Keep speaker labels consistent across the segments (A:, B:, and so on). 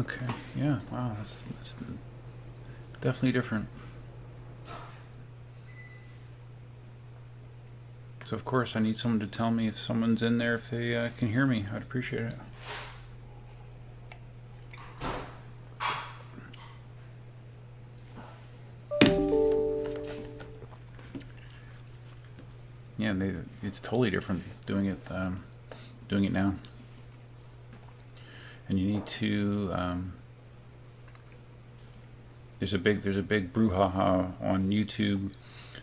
A: Okay, yeah, wow, that's definitely different. So of course I need someone to tell me if someone's in there, if they can hear me. I'd appreciate it. Yeah, it's totally different doing it now. And you need to there's a big brouhaha on YouTube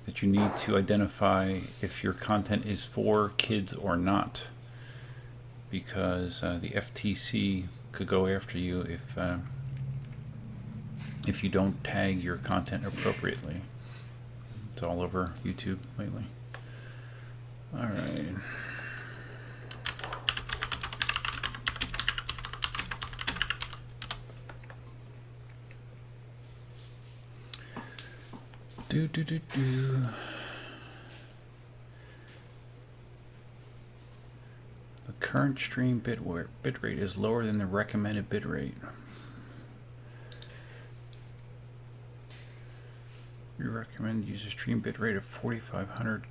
A: that you need to identify if your content is for kids or not, because the FTC could go after you if you don't tag your content appropriately. It's all over YouTube lately. All right. Do. The current stream bitrate is lower than the recommended bitrate. We recommend use a stream bitrate of 4,500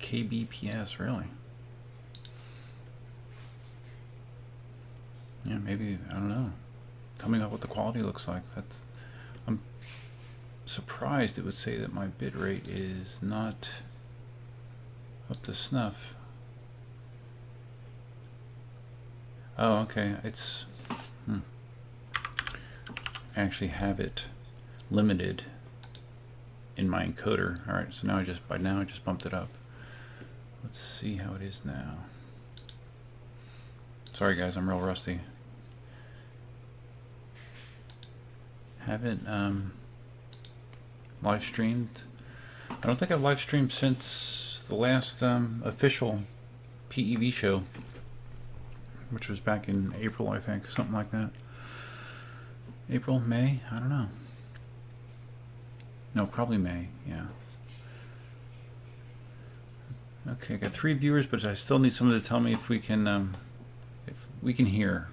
A: kbps. Really? Yeah, maybe, I don't know. Tell me what the quality looks like. I'm surprised it would say that my bitrate is not up to snuff. Oh, okay. It's I actually have it limited in my encoder. All right, so now I just bumped it up. Let's see how it is now. Sorry guys, I'm real rusty. Haven't live streamed. I don't think I've live streamed since the last official PEV show, which was back in April, I think, something like that. April, May, I don't know. No, probably May, yeah. Okay, I got 3 viewers, but I still need someone to tell me if we can hear.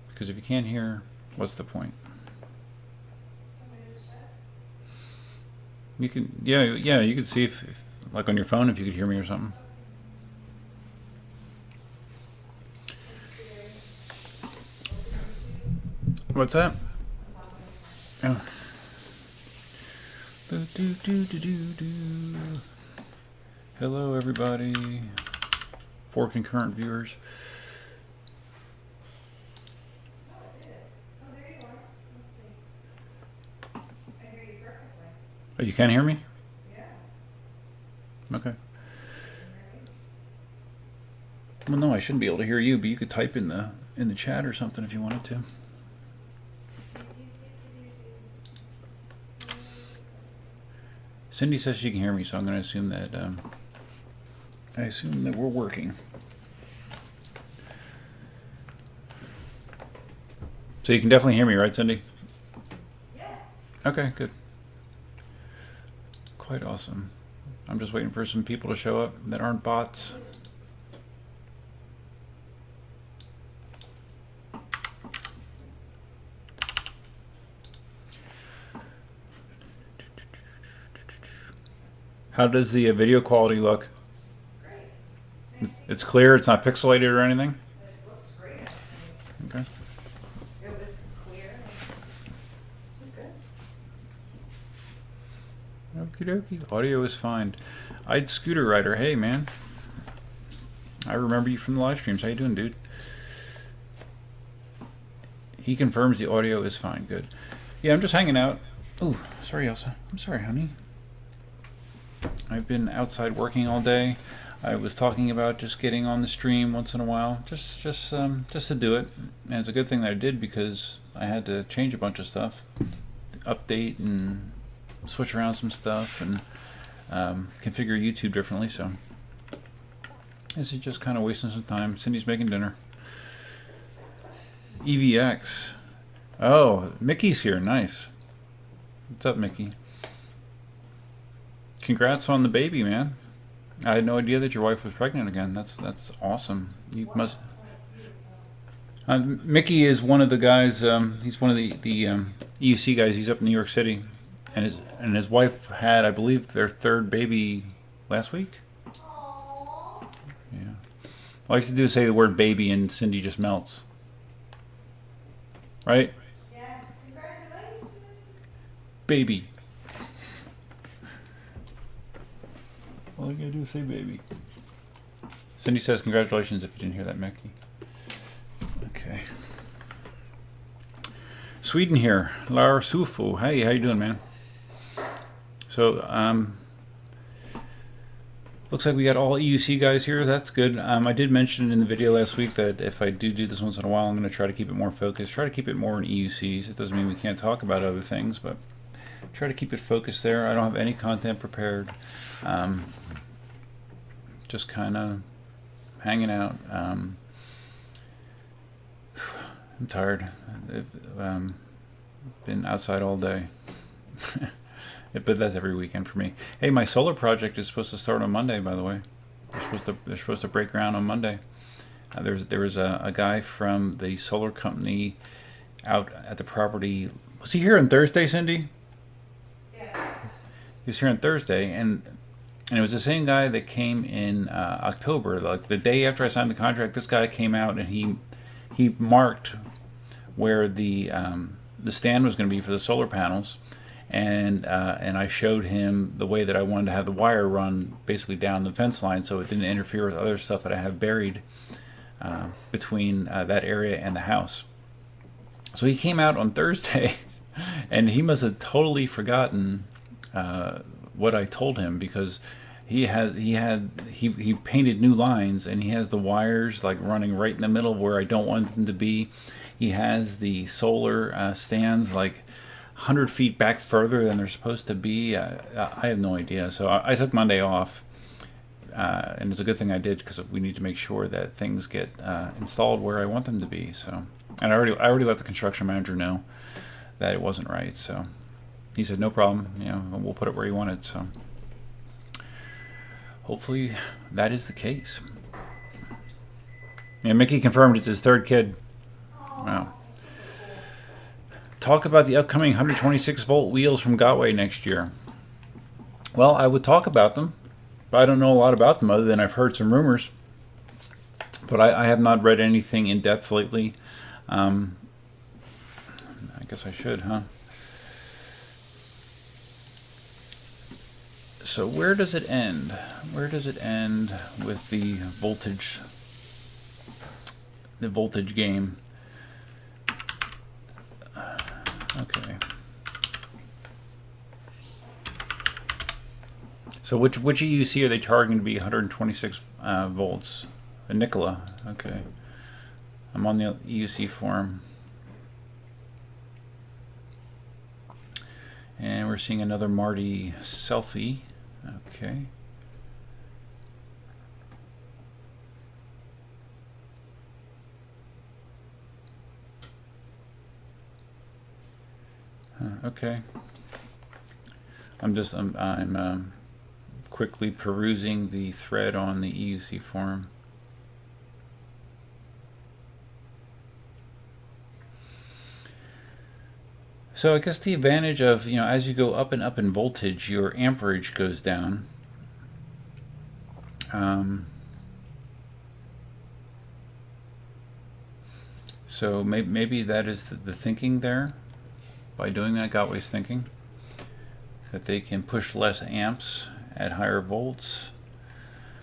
A: Because if you can't hear, what's the point? You can, yeah, you can see if like on your phone, if you could hear me or something. What's that? Oh. Hello, everybody. 4 concurrent viewers. Oh, you can't hear me? Yeah. Okay. Well, no, I shouldn't be able to hear you, but you could type in the chat or something if you wanted to. Cindy says she can hear me, so I'm going to assume that we're working. So you can definitely hear me, right, Cindy? Yes. Okay, good. Quite awesome. I'm just waiting for some people to show up that aren't bots. How does the video quality look? Great. It's clear, it's not pixelated or anything? It looks great. Okay. It was clear. Good. Okie dokie. Audio is fine. I'd Scooter Rider. Hey, man. I remember you from the live streams. How you doing, dude? He confirms the audio is fine. Good. Yeah, I'm just hanging out. Oh, sorry, Elsa. I'm sorry, honey. I've been outside working all day. I was talking about just getting on the stream once in a while, just to do it. And it's a good thing that I did, because I had to change a bunch of stuff, update and switch around some stuff, and configure YouTube differently. So this is just kind of wasting some time. Cindy's making dinner. EVX. Oh, Mickey's here. Nice. What's up, Mickey? Congrats on the baby, man. I had no idea that your wife was pregnant again. That's awesome. You must. Mickey is one of the guys. He's one of the EUC guys. He's up in New York City, and his wife had, I believe, their third baby last week. Yeah. All I have to do is say the word baby, and Cindy just melts. Right?
B: Yes, congratulations.
A: Baby. All I gotta do is say baby. Cindy says congratulations if you didn't hear that, Mickey. Okay. Sweden here. Lars Sufu. Hey, how you doing, man? So, looks like we got all EUC guys here. That's good. I did mention in the video last week that if I do this once in a while, I'm going to try to keep it more focused. Try to keep it more in EUCs. It doesn't mean we can't talk about other things, but try to keep it focused there. I don't have any content prepared. Just kind of hanging out. I'm tired. Been outside all day. But that's every weekend for me. Hey, my solar project is supposed to start on Monday, by the way. They're supposed to break ground on Monday. There was a guy from the solar company out at the property. Was he here on Thursday, Cindy?
B: Yes.
A: He was here on Thursday, and it was the same guy that came in October. Like the day after I signed the contract, this guy came out and he marked where the stand was going to be for the solar panels, and I showed him the way that I wanted to have the wire run basically down the fence line so it didn't interfere with other stuff that I have buried between that area and the house. So he came out on Thursday, and he must have totally forgotten what I told him, because he painted new lines, and he has the wires like running right in the middle where I don't want them to be. He has the solar stands like 100 feet back further than they're supposed to be. I have no idea. So I took Monday off, and it's a good thing I did, because we need to make sure that things get installed where I want them to be. So, and I already let the construction manager know that it wasn't right. So he said no problem. We'll put it where you want it. So hopefully that is the case. Yeah, Mickey confirmed it's his third kid. Wow. Talk about the upcoming 126 volt wheels from Gotway next year. Well, I would talk about them, but I don't know a lot about them other than I've heard some rumors. But I have not read anything in depth lately. I guess I should, huh? So where does it end? Where does it end with the voltage game? Okay. So which EUC are they targeting to be 126 volts? A Nikola. Okay. I'm on the EUC forum. And we're seeing another Marty selfie. Okay. Okay. I'm quickly perusing the thread on the EUC forum. So I guess the advantage of, as you go up and up in voltage, your amperage goes down. So maybe that is the thinking there. By doing that, Gotway's thinking that they can push less amps at higher volts.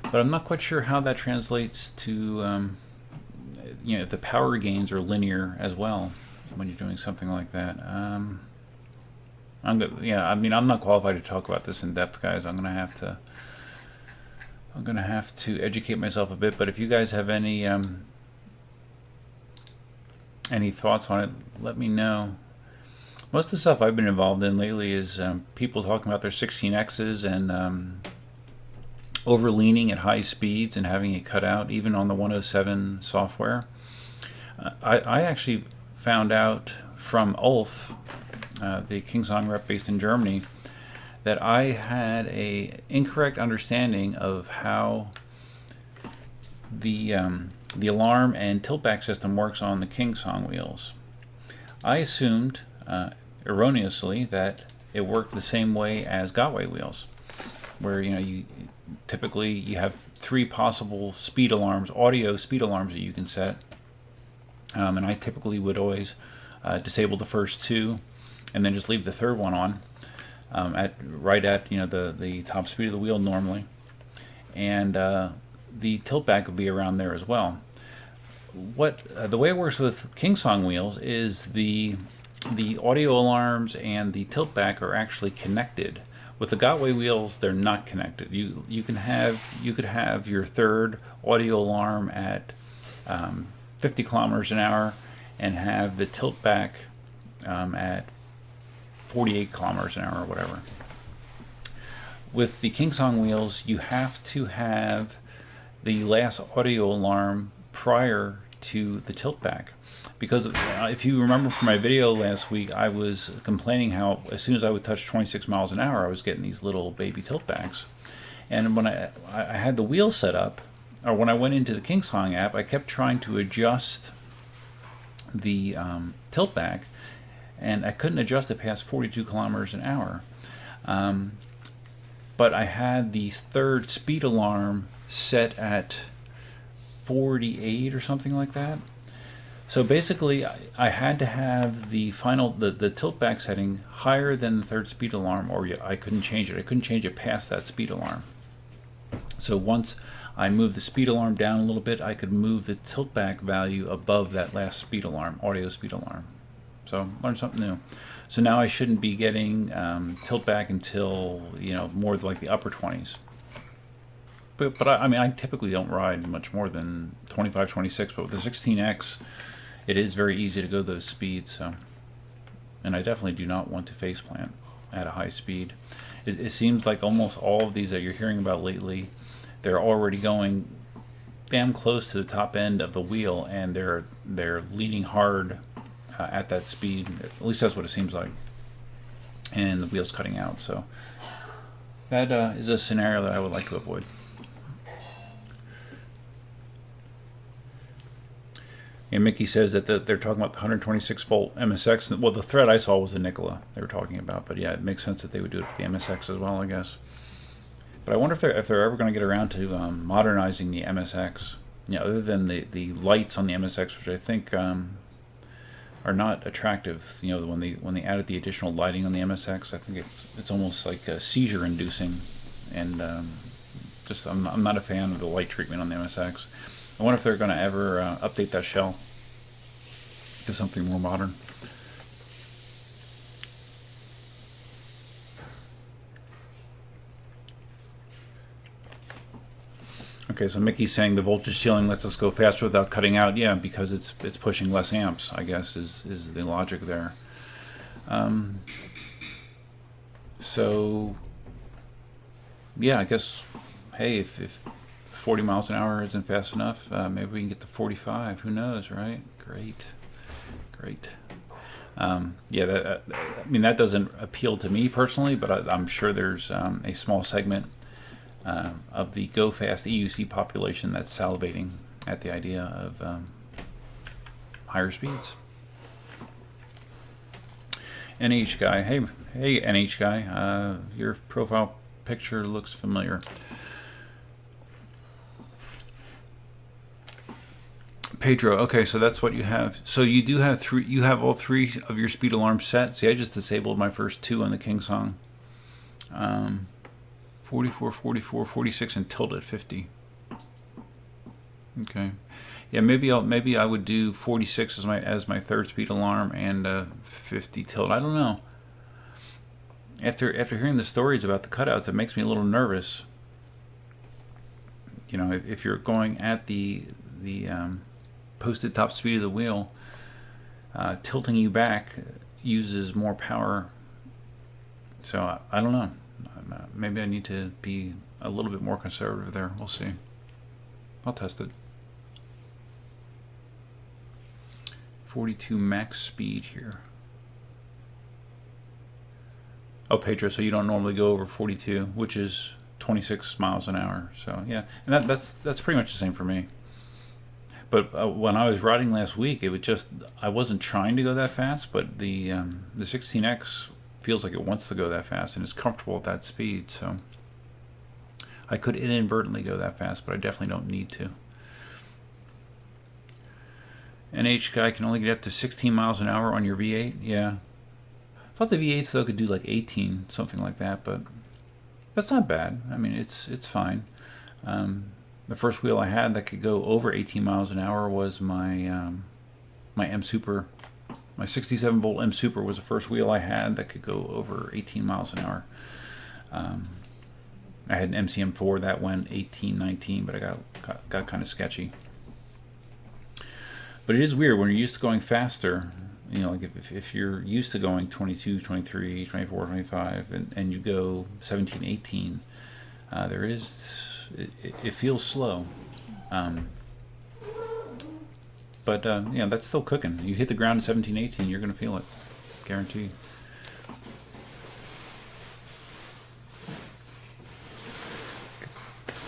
A: But I'm not quite sure how that translates to, if the power gains are linear as well when you're doing something like that. I'm not qualified to talk about this in depth, guys. I'm gonna have to educate myself a bit. But if you guys have any thoughts on it, let me know. Most of the stuff I've been involved in lately is people talking about their 16Xs and overleaning at high speeds and having it cut out, even on the 107 software. I actually found out from Ulf, the KingSong rep based in Germany, that I had a incorrect understanding of how the alarm and tiltback system works on the KingSong wheels. I assumed erroneously that it worked the same way as Gotway wheels, where you typically you have 3 possible speed alarms, audio speed alarms that you can set, and I typically would always disable the first 2 and then just leave the third one on right at the top speed of the wheel normally, and the tilt back would be around there as well. The way it works with KingSong wheels is the audio alarms and the tilt back are actually connected. With the Gotway wheels, they're not connected. You could have your third audio alarm at 50 kilometers an hour and have the tilt back at 48 kilometers an hour or whatever. With the KingSong wheels, you have to have the last audio alarm prior to the tilt back, because if you remember from my video last week, I was complaining how as soon as I would touch 26 miles an hour I was getting these little baby tilt backs. And when I had the wheel set up, or when I went into the KingSong app, I kept trying to adjust the tilt back, and I couldn't adjust it past 42 kilometers an hour. But I had the third speed alarm set at 48 or something like that. So basically, I had to have the tilt back setting higher than the third speed alarm, or I couldn't change it. I couldn't change it past that speed alarm. So once I moved the speed alarm down a little bit, I could move the tilt back value above that last speed alarm, audio speed alarm. So learned something new. So now I shouldn't be getting tilt back until more like the upper 20s. But I typically don't ride much more than 25, 26. But with the 16X, it is very easy to go those speeds. So, and I definitely do not want to faceplant at a high speed. It seems like almost all of these that you're hearing about lately, they're already going damn close to the top end of the wheel, and they're leaning hard at that speed. At least that's what it seems like, and the wheel's cutting out. So that is a scenario that I would like to avoid. And Mickey says that they're talking about the 126 volt MSX. Well, the thread I saw was the Nikola they were talking about, but yeah, it makes sense that they would do it for the MSX as well, I guess. But I wonder if they're ever going to get around to modernizing the MSX. Other than the lights on the MSX, which I think are not attractive. When they added the additional lighting on the MSX, I think it's almost like seizure inducing, and I'm not a fan of the light treatment on the MSX. I wonder if they're going to ever update that shell to something more modern. Okay, so Mickey's saying the voltage ceiling lets us go faster without cutting out. Yeah, because it's pushing less amps, I guess, is the logic there. So, yeah, I guess, hey, if 40 miles an hour isn't fast enough, maybe we can get to 45. Who knows, right? Great. Yeah, that doesn't appeal to me personally, but I'm sure there's a small segment of the Go Fast EUC population that's salivating at the idea of higher speeds. NH guy, hey NH guy, your profile picture looks familiar. Pedro, okay, so that's what you have. So you do have you have all 3 of your speed alarms set. See, I just disabled my first 2 on the KingSong. 44, 44, 46, and tilt at 50. Okay, yeah, maybe I would do 46 as my third speed alarm and 50 tilt. I don't know. After hearing the stories about the cutouts, it makes me a little nervous. If you're going at the posted top speed of the wheel, tilting you back uses more power. So I don't know. Maybe I need to be a little bit more conservative there. We'll see. I'll test it. 42 max speed here. Oh, Pedro, so you don't normally go over 42, which is 26 miles an hour. So yeah, and that's pretty much the same for me. But when I was riding last week, it was just, I wasn't trying to go that fast, but the 16X feels like it wants to go that fast, and it's comfortable at that speed. So I could inadvertently go that fast, but I definitely don't need to. NH guy can only get up to 16 miles an hour on your V8. Yeah. I thought the V8s though could do like 18, something like that, but that's not bad. I mean, it's fine. The first wheel I had that could go over 18 miles an hour was my my M Super. My 67 volt M Super was the first wheel I had that could go over 18 miles an hour. I had an MCM4 that went 18, 19, but I got kind of sketchy. But it is weird when you're used to going faster. You know, like if you're used to going 22, 23, 24, 25, and you go 17, 18, it feels slow. But yeah, that's still cooking. You hit the ground at 17, 18, you're going to feel it. Guaranteed.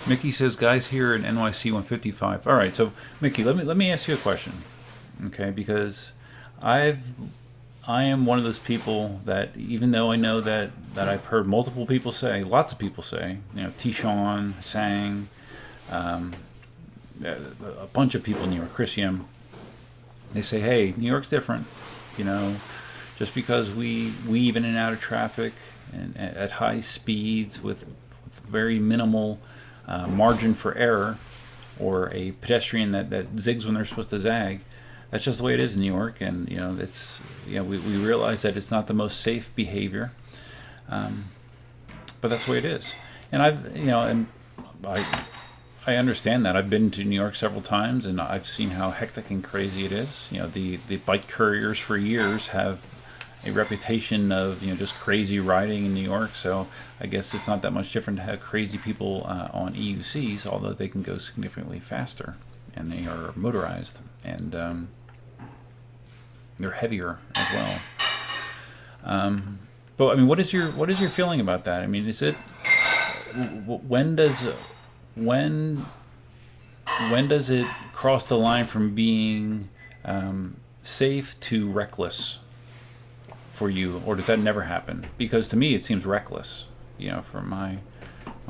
A: Mickey says, guys here in NYC 155. All right, so Mickey, let me ask you a question, okay? Because I am one of those people that, even though I know that I've heard multiple people say, lots of people say, you know, T-Sean, Sang, a bunch of people in New York, Chris Yim, they say, hey, New York's different, you know, just because we weave in and out of traffic and at high speeds with very minimal margin for error, or a pedestrian that zigs when they're supposed to zag. That's just the way it is in New York, and you know, it's, you know, we realize that it's not the most safe behavior, but that's the way it is. And I understand that. I've been to New York several times, and I've seen how hectic and crazy it is. You know, the bike couriers for years have a reputation of, you know, just crazy riding in New York. So I guess it's not that much different to have crazy people on EUCs, although they can go significantly faster, and they are motorized, and they're heavier as well. But I mean, what is your feeling about that? I mean, is it when does it cross the line from being safe to reckless for you, or does that never happen? Because to me, it seems reckless. You know, from my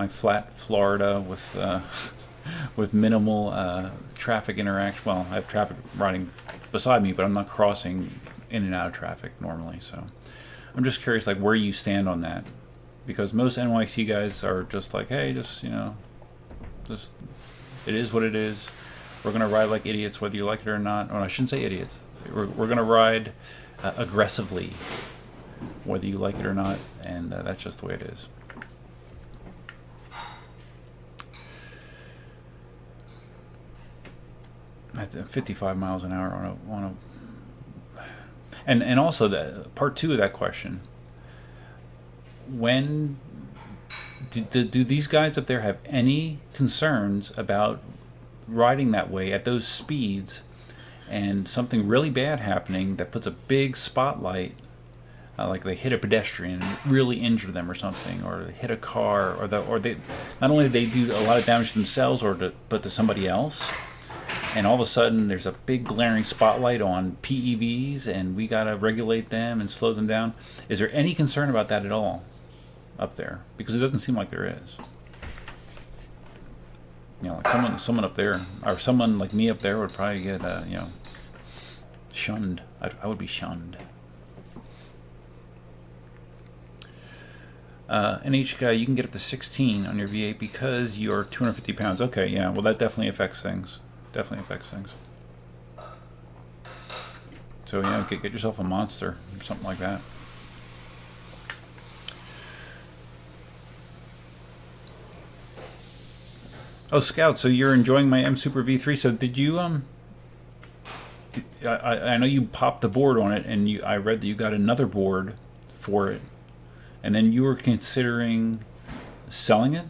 A: flat Florida with minimal traffic interaction. Well, I have traffic riding beside me, but I'm not crossing in and out of traffic normally. So I'm just curious, like, where you stand on that, because most NYC guys are just like, hey, just, you know, just, it is what it is. We're gonna ride like idiots, whether you like it or not. Or I shouldn't say idiots. We're gonna ride aggressively, whether you like it or not, and that's just the way it is. That's 55 miles an hour on a and also the part two of that question. When do these guys up there have any concerns about riding that way at those speeds, and something really bad happening that puts a big spotlight, like they hit a pedestrian and really injure them or something, or they hit a car, or they not only do they do a lot of damage to themselves but to somebody else, and all of a sudden there's a big glaring spotlight on PEVs, and we gotta regulate them and slow them down. Is there any concern about that at all up there? Because it doesn't seem like there is. You know, like someone up there, or someone like me up there, would probably get you know, shunned. I would be shunned. NH guy, you can get up to 16 on your V8 because you're 250 pounds. Okay, yeah, well, that definitely affects things. Definitely affects things. So, yeah, get yourself a monster or something like that. Oh, Scout, so you're enjoying my M Super V3. So did you, I know you popped the board on it, and I read that you got another board for it, and then you were considering selling it?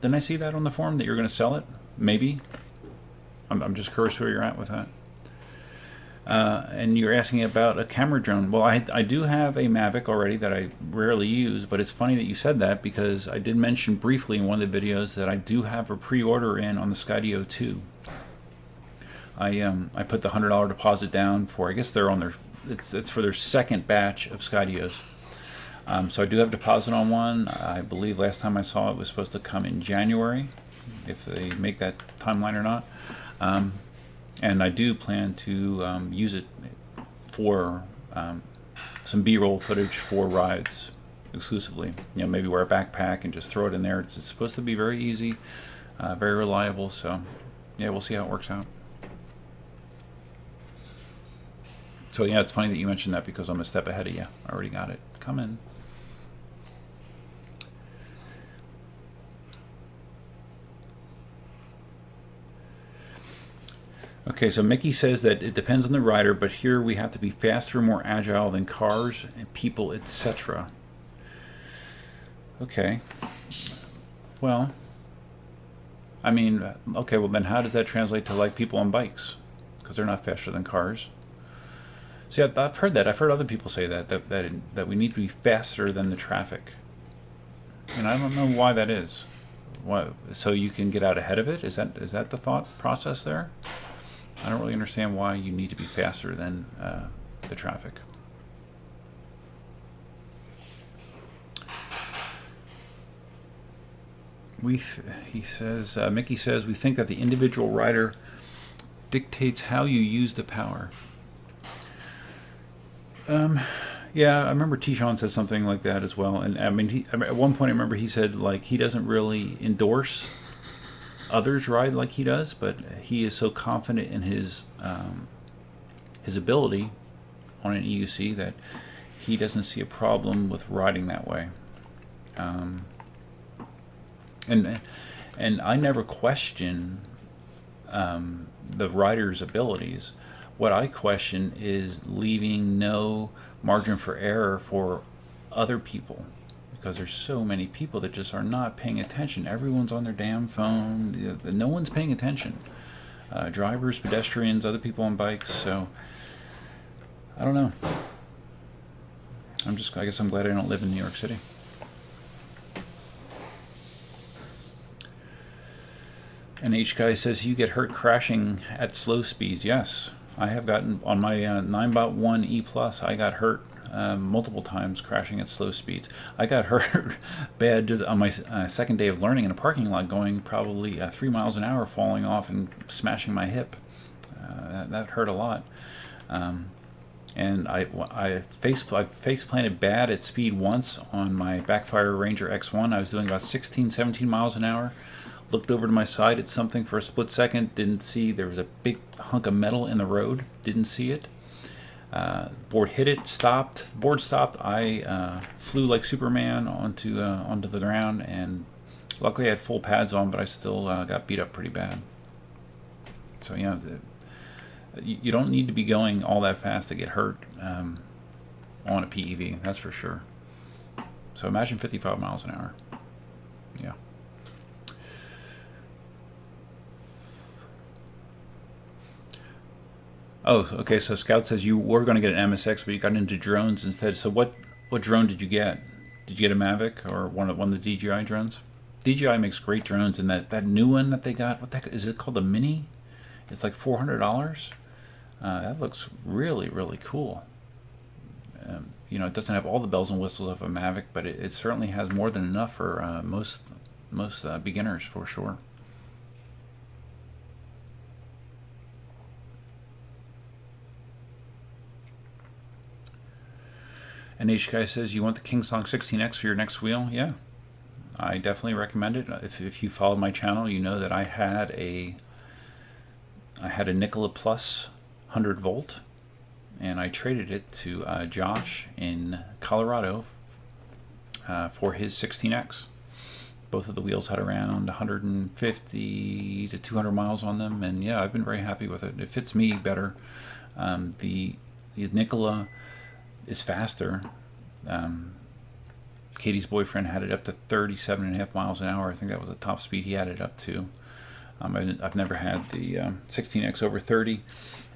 A: Didn't I see that on the forum, that you're going to sell it? Maybe? I'm just curious where you're at with that. And you're asking about a camera drone. Well, I do have a Mavic already that I rarely use, but it's funny that you said that, because I did mention briefly in one of the videos that I do have a pre-order in on the Skydio 2. I put the $100 deposit down for, I guess they're on their, it's for their second batch of Skydios. So I do have a deposit on one. I believe last time I saw it was supposed to come in January, if they make that timeline or not. And I do plan to use it for some B-roll footage for rides exclusively. You know, maybe wear a backpack and just throw it in there. It's supposed to be very easy, very reliable. So yeah, we'll see how it works out. So yeah, it's funny that you mentioned that because I'm a step ahead of you. I already got it. Come in. Okay, so Mickey says that it depends on the rider, but here we have to be faster, more agile than cars and people, etc. Okay. Well, I mean, okay, well then how does that translate to like people on bikes? Because they're not faster than cars. See, I've heard that. I've heard other people say that we need to be faster than the traffic. And I don't know why that is. Why, so you can get out ahead of it? Is that the thought process there? I don't really understand why you need to be faster than the traffic. He says, Mickey says, we think that the individual rider dictates how you use the power. Yeah, I remember T-Sean said something like that as well. And I mean, at one point I remember he said like he doesn't really endorse others ride like he does, but he is so confident in his ability on an EUC that he doesn't see a problem with riding that way. And I never question the rider's abilities. What I question is leaving no margin for error for other people, because there's so many people that just are not paying attention. Everyone's on their damn phone. No one's paying attention. Drivers, pedestrians, other people on bikes. So I don't know. I guess I'm glad I don't live in New York City. And H guy says you get hurt crashing at slow speeds. Yes, I have gotten on my Ninebot 1 E Plus. I got hurt multiple times crashing at slow speeds. I got hurt bad just on my second day of learning in a parking lot, going probably 3 miles an hour, falling off and smashing my hip. That hurt a lot. And I face planted bad at speed once on my Backfire Ranger X1. I was doing about 16, 17 miles an hour. Looked over to my side at something for a split second. Didn't see there was a big hunk of metal in the road. Didn't see it. Board hit it. Stopped. Board stopped. I flew like Superman onto the ground, and luckily I had full pads on, but I still got beat up pretty bad. So yeah, you don't need to be going all that fast to get hurt on a PEV. That's for sure. So imagine 55 miles an hour. Yeah. Oh, okay. So Scout says you were going to get an MSX, but you got into drones instead. So what drone did you get? Did you get a Mavic or one of the DJI drones? DJI makes great drones, and that new one that they got, what the heck is it called? The Mini? It's like $400. That looks really, really cool. You know, it doesn't have all the bells and whistles of a Mavic, but it certainly has more than enough for most beginners, for sure. And H guy says you want the KingSong 16X for your next wheel. Yeah, I definitely recommend it. If you follow my channel, you know that I had a Nikola Plus 100 volt, and I traded it to Josh in Colorado for his 16X. Both of the wheels had around 150 to 200 miles on them, and yeah, I've been very happy with it. It fits me better. The Nikola is faster. Katie's boyfriend had it up to 37.5 miles an hour. I think that was the top speed he had it up to. I've never had the 16X over 30,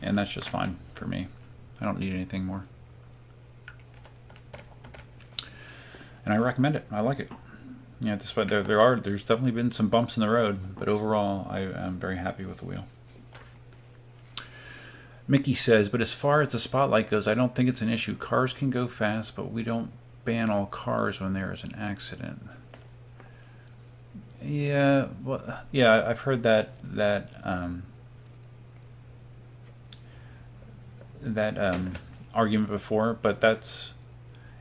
A: and that's just fine for me. I don't need anything more. And I recommend it. I like it. Yeah, despite there's definitely been some bumps in the road, but overall I'm very happy with the wheel. Mickey says, but as far as the spotlight goes, I don't think it's an issue. Cars can go fast, but we don't ban all cars when there is an accident. Yeah, well, yeah, I've heard that argument before, but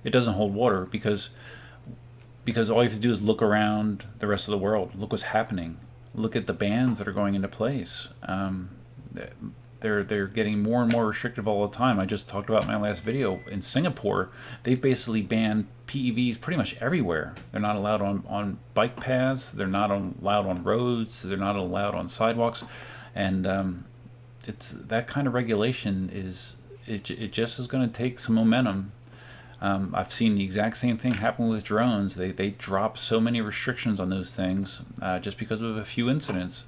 A: it doesn't hold water because all you have to do is look around the rest of the world. Look what's happening. Look at the bans that are going into place. They're getting more and more restrictive all the time. I just talked about in my last video in Singapore. They've basically banned PEVs pretty much everywhere. They're not allowed on bike paths. They're not allowed on roads. They're not allowed on sidewalks, and it's that kind of regulation it just is going to take some momentum. I've seen the exact same thing happen with drones. They drop so many restrictions on those things just because of a few incidents.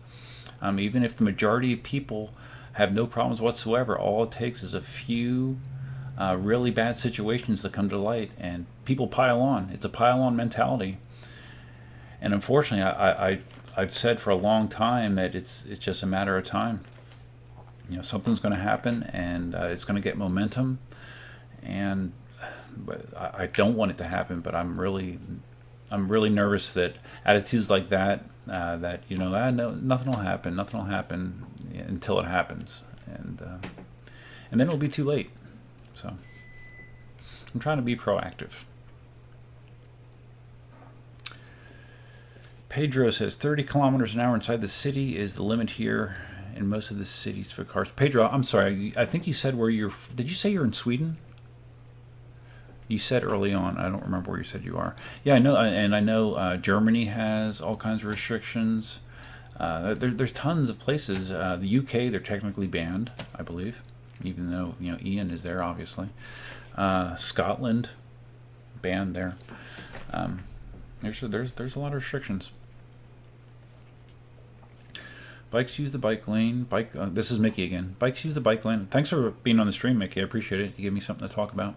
A: Even if the majority of people have no problems whatsoever, all it takes is a few really bad situations that come to light, and people pile on. It's a pile-on mentality. And unfortunately, I've said for a long time that it's just a matter of time. Something's going to happen, and it's going to get momentum. And I don't want it to happen, but I'm really nervous that attitudes like that, no, nothing will happen until it happens, and then it'll be too late. So I'm trying to be proactive. Pedro says 30 kilometers an hour inside the city is the limit here in most of the cities for cars. Pedro, I'm sorry, I think you said did you say you're in Sweden? You said early on. I don't remember where you said you are. Yeah, I know, and I know Germany has all kinds of restrictions. There's tons of places. The UK, they're technically banned, I believe, even though Ian is there, obviously. Scotland, banned there. There's a lot of restrictions. Bikes use the bike lane. This is Mickey again. Bikes use the bike lane. Thanks for being on the stream, Mickey. I appreciate it. You gave me something to talk about.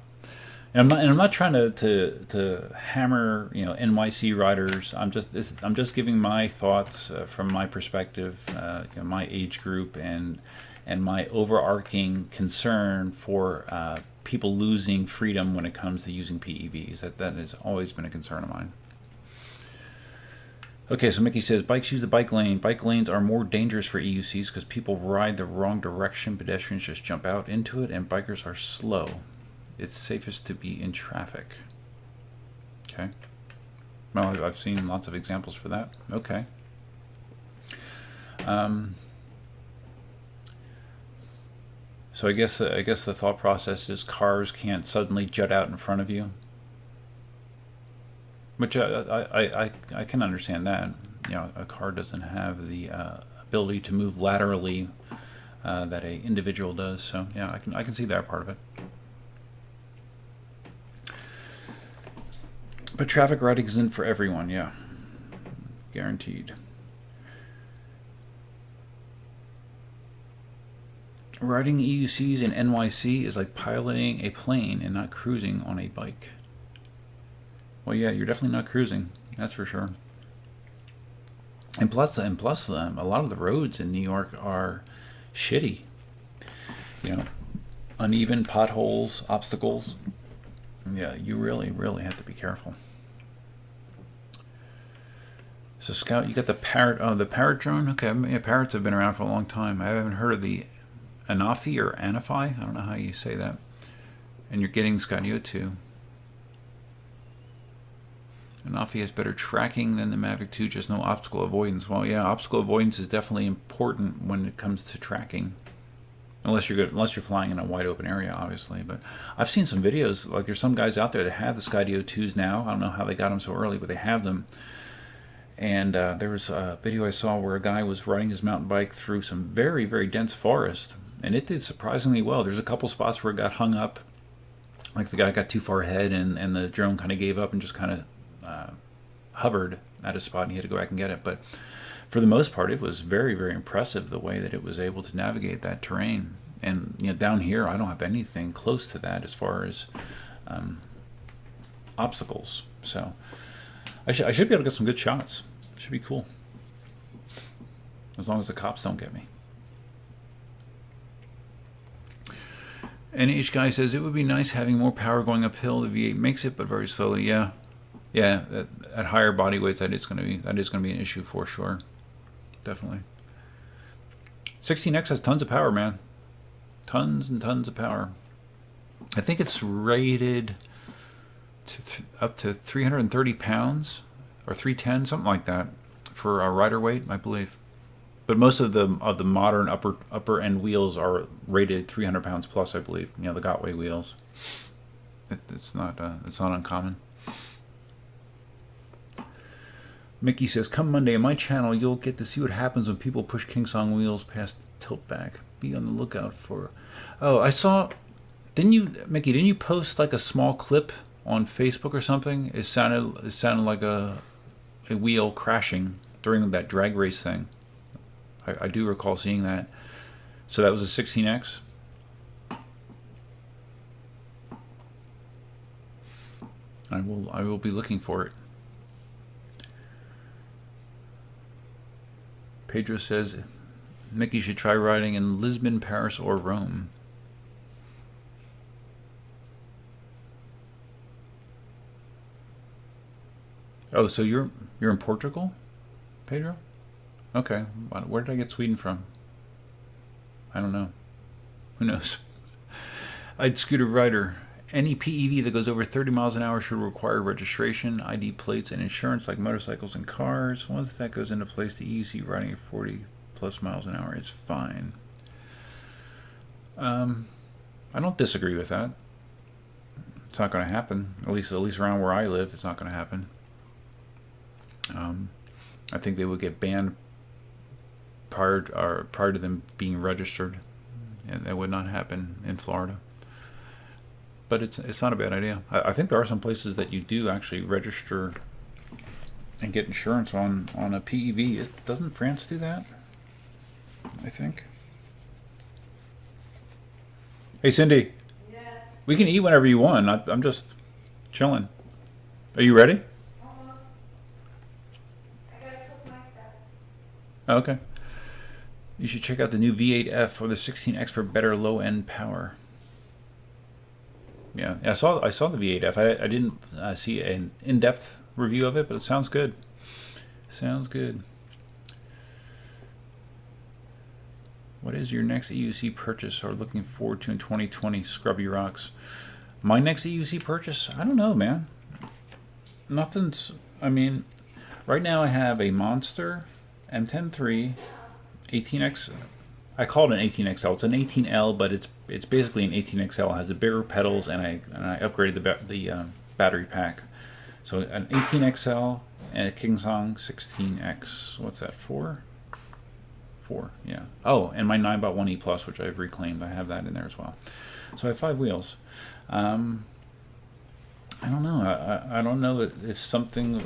A: And I'm not trying to hammer NYC riders. I'm just giving my thoughts from my perspective, my age group, and my overarching concern for people losing freedom when it comes to using PEVs. That has always been a concern of mine. Okay, so Mickey says bikes use the bike lane. Bike lanes are more dangerous for EUCs because people ride the wrong direction. Pedestrians just jump out into it, and bikers are slow. It's safest to be in traffic. Okay. Well, I've seen lots of examples for that. Okay. So I guess the thought process is cars can't suddenly jut out in front of you, which I can understand that. A car doesn't have the ability to move laterally that a individual does. So yeah, I can see that part of it. But traffic riding isn't for everyone, yeah. Guaranteed. Riding EUCs in NYC is like piloting a plane and not cruising on a bike. Well, yeah, you're definitely not cruising, that's for sure. And plus, a lot of the roads in New York are shitty. Uneven potholes, obstacles. Yeah, you really, really have to be careful. So Scout, you got the Parrot. Oh, the Parrot drone. Okay, yeah, Parrots have been around for a long time. I haven't heard of the Anafi or Anafi. I don't know how you say that. And you're getting Skydio too. Anafi has better tracking than the Mavic 2, just no obstacle avoidance. Well, yeah, obstacle avoidance is definitely important when it comes to tracking. Unless you're flying in a wide open area, obviously. But I've seen some videos. Like there's some guys out there that have the Skydio 2s now. I don't know how they got them so early, but they have them. And there was a video I saw where a guy was riding his mountain bike through some very, very dense forest, and it did surprisingly well. There's a couple spots where it got hung up, like the guy got too far ahead, and the drone kind of gave up and just kind of hovered at a spot, and he had to go back and get it. But for the most part, it was very, very impressive the way that it was able to navigate that terrain. And down here, I don't have anything close to that as far as obstacles. So I should be able to get some good shots. Should be cool, as long as the cops don't get me. NH guy says it would be nice having more power going uphill. The V8 makes it, but very slowly. Yeah, yeah. At higher body weights, that is going to be an issue for sure. Definitely. 16X has tons of power, man. Tons and tons of power. I think it's rated to up to 330 pounds or 310, something like that, for a rider weight, I believe. But most of the modern upper end wheels are rated 300 pounds plus, I believe. You know, the Gotway wheels. It's not uncommon. Mickey says, "Come Monday on my channel, you'll get to see what happens when people push KingSong wheels past tilt back. Be on the lookout for." Oh, I saw. Mickey? Didn't you post like a small clip on Facebook or something? It sounded like a wheel crashing during that drag race thing. I do recall seeing that. So that was a 16X. I will be looking for it. Pedro says Mickey should try riding in Lisbon, Paris, or Rome. Oh, so you're in Portugal, Pedro? Okay. Where did I get Sweden from? I don't know. Who knows? I'd Scooter Rider. Any PEV that goes over 30 miles an hour should require registration, ID plates, and insurance like motorcycles and cars. Once that goes into place, the easy riding at 40 plus miles an hour is fine. I don't disagree with that. It's not going to happen. At least around where I live, it's not going to happen. I think they would get banned prior to them being registered, and that would not happen in Florida. But it's not a bad idea. I think there are some places that you do actually register and get insurance on a PEV. Doesn't France do that? I think. Hey Cindy.
B: Yes.
A: We can eat whenever you want. I'm just chilling. Are you ready?
B: Almost. I gotta cook my stuff.
A: Okay. You should check out the new V8F or the 16X for better low-end power. Yeah, I saw the V8F. I didn't see an in-depth review of it, but it sounds good. Sounds good. What is your next EUC purchase or looking forward to in 2020? Scrubby Rocks. My next EUC purchase? I don't know, man. Nothing's. I mean, right now I have a Monster M10 III 18X. I call it an 18XL. It's an 18L, but it's basically an 18XL. It has the bigger pedals, and I upgraded the battery pack. So an 18XL and a KingSong 16X. What's that, 4? 4, yeah. Oh, and my Ninebot 1E Plus, which I've reclaimed. I have that in there as well. So I have 5 wheels. I don't know. I don't know if something